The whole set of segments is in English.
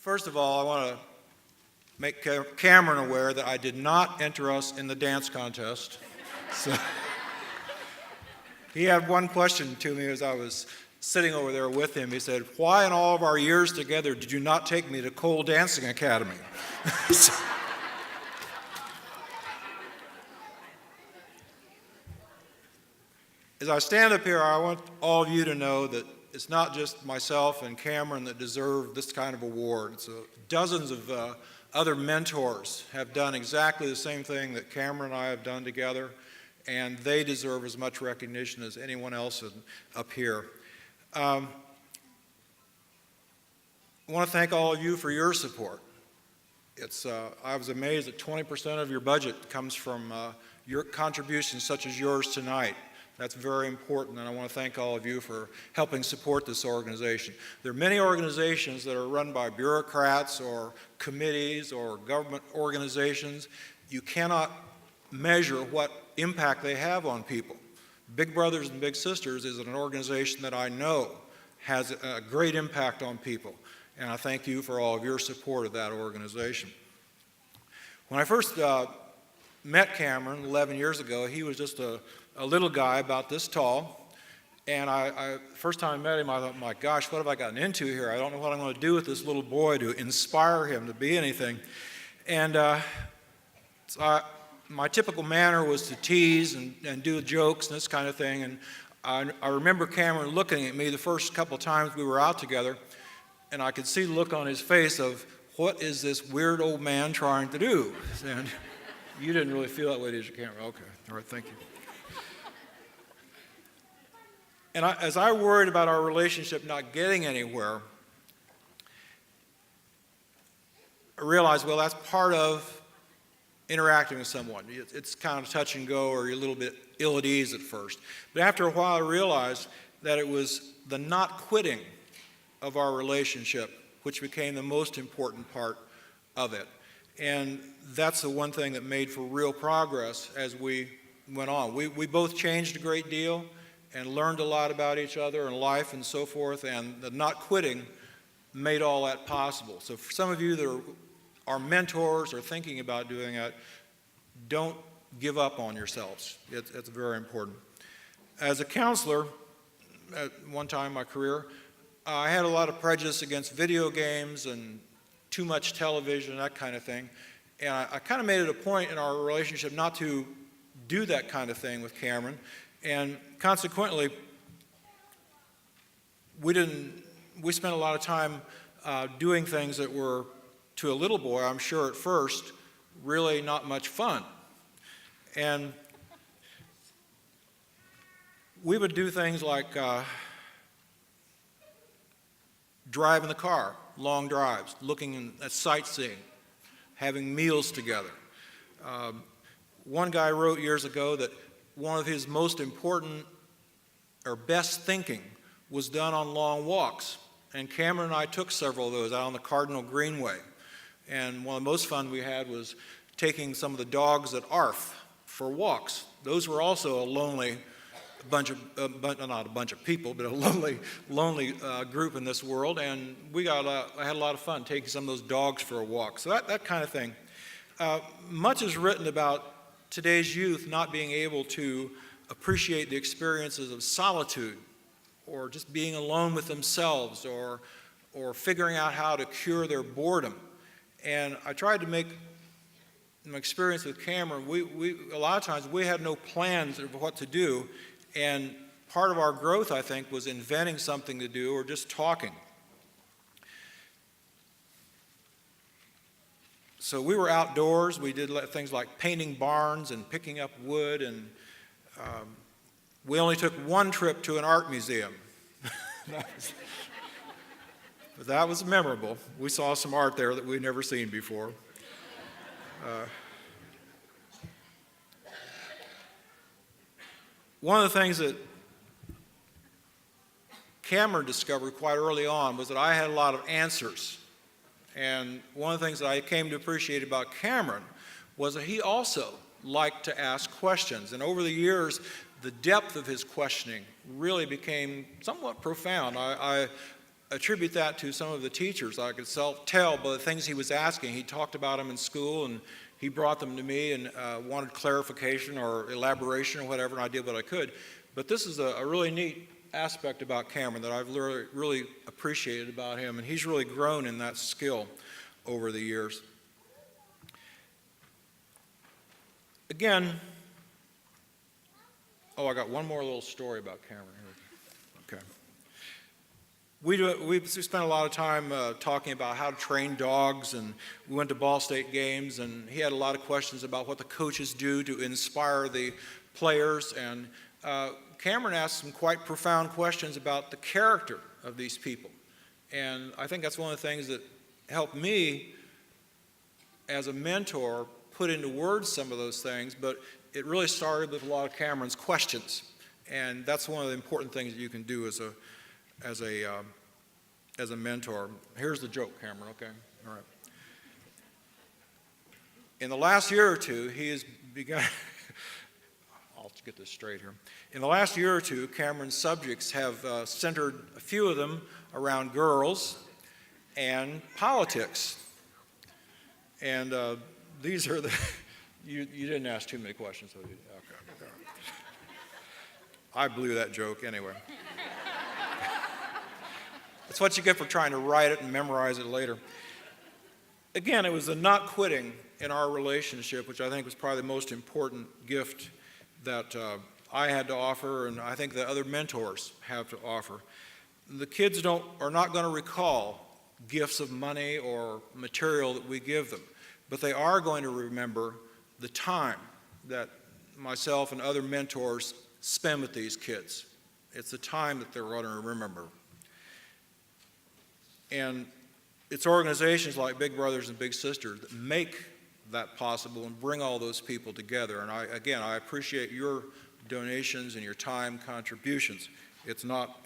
First of all, I want to make Cameron aware that I did not enter us in the dance contest. So he had one question to me as I was sitting over there with him. He said, "Why in all of our years together did you not take me to Cole Dancing Academy?" So, as I stand up here, I want all of you to know that it's not just myself and Cameron that deserve this kind of award. So dozens of other mentors have done exactly the same thing that Cameron and I have done together, and they deserve as much recognition as anyone else up here. I want to thank all of you for your support. I was amazed that 20% of your budget comes from your contributions such as yours tonight. That's very important, and I want to thank all of you for helping support this organization. There are many organizations that are run by bureaucrats or committees or government organizations. You cannot measure what impact they have on people. Big Brothers and Big Sisters is an organization that I know has a great impact on people, and I thank you for all of your support of that organization. When I first met Cameron 11 years ago, he was just a little guy about this tall, and first time I met him, I thought, my gosh, what have I gotten into here? I don't know what I'm going to do with this little boy to inspire him to be anything. And my typical manner was to tease and do jokes and this kind of thing, and I remember Cameron looking at me the first couple times we were out together, and I could see the look on his face of, what is this weird old man trying to do? And you didn't really feel that way, did you, Cameron? Okay, all right, thank you. And as I worried about our relationship not getting anywhere, I realized, well, that's part of interacting with someone. It's kind of touch and go, or you're a little bit ill at ease at first. But after a while, I realized that it was the not quitting of our relationship which became the most important part of it. And that's the one thing that made for real progress as we went on. We both changed a great deal and learned a lot about each other and life and so forth, and the not quitting made all that possible. So for some of you that are mentors or thinking about doing that, don't give up on yourselves. It's very important. As a counselor, at one time in my career, I had a lot of prejudice against video games and too much television, that kind of thing. And I kind of made it a point in our relationship not to do that kind of thing with Cameron. And consequently, we spent a lot of time doing things that were, to a little boy, I'm sure at first, really not much fun. And we would do things like drive in the car, long drives, looking at sightseeing, having meals together. One guy wrote years ago that one of his most important or best thinking was done on long walks. And Cameron and I took several of those out on the Cardinal Greenway. And one of the most fun we had was taking some of the dogs at ARF for walks. Those were also a lonely not a bunch of people, but a lonely group in this world. And I had a lot of fun taking some of those dogs for a walk. So that kind of thing. Much is written about today's youth not being able to appreciate the experiences of solitude, or just being alone with themselves, or figuring out how to cure their boredom. And I tried to make my experience with Cameron, a lot of times we had no plans of what to do, and part of our growth, I think, was inventing something to do or just talking. So we were outdoors. We did things like painting barns and picking up wood, and we only took one trip to an art museum. But that was memorable. We saw some art there that we'd never seen before. One of the things that Cameron discovered quite early on was that I had a lot of answers. And one of the things that I came to appreciate about Cameron was that he also liked to ask questions. And over the years, the depth of his questioning really became somewhat profound. attribute that to some of the teachers. I could tell by the things he was asking. He talked about them in school, and he brought them to me and wanted clarification or elaboration or whatever, and I did what I could. But this is a really neat aspect about Cameron that I've really appreciated about him, and he's really grown in that skill over the years. Again, I got one more little story about Cameron here. Okay. We spent a lot of time talking about how to train dogs, and we went to Ball State games, and he had a lot of questions about what the coaches do to inspire the players, and Cameron asked some quite profound questions about the character of these people. And I think that's one of the things that helped me as a mentor put into words some of those things, but it really started with a lot of Cameron's questions. And that's one of the important things that you can do as a mentor. Here's the joke, Cameron, okay? All right. In the last year or two, he has begun, I'll get this straight here. In the last year or two, Cameron's subjects have centered, a few of them, around girls and politics. And these are the, you didn't ask too many questions, so you, okay. I blew that joke anyway. That's what you get for trying to write it and memorize it later. Again, it was the not quitting in our relationship, which I think was probably the most important gift that I had to offer, and I think that other mentors have to offer. The kids are not going to recall gifts of money or material that we give them, but they are going to remember the time that myself and other mentors spend with these kids. It's the time that they're going to remember. And it's organizations like Big Brothers and Big Sisters that make that possible and bring all those people together. And I appreciate your donations and your time contributions. It's not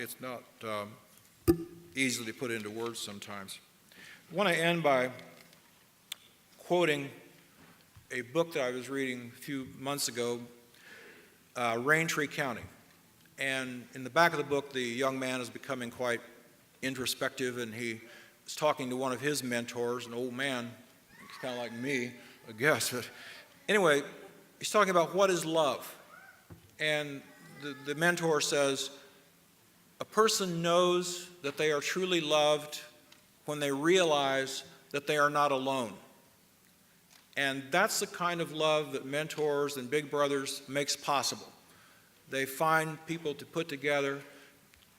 easy to put into words sometimes. I want to end by quoting a book that I was reading a few months ago, Raintree County. And in the back of the book, the young man is becoming quite introspective, and he was talking to one of his mentors, an old man. He's kind of like me, I guess. But anyway, he's talking about what is love. And the mentor says, a person knows that they are truly loved when they realize that they are not alone. And that's the kind of love that mentors and big brothers makes possible. They find people to put together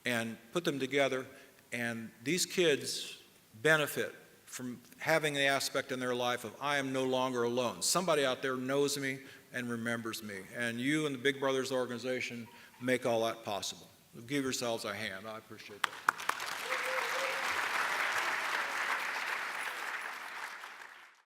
and put them together, and these kids benefit from having the aspect in their life of, I am no longer alone. Somebody out there knows me and remembers me. And you and the Big Brothers organization make all that possible. Give yourselves a hand. I appreciate that.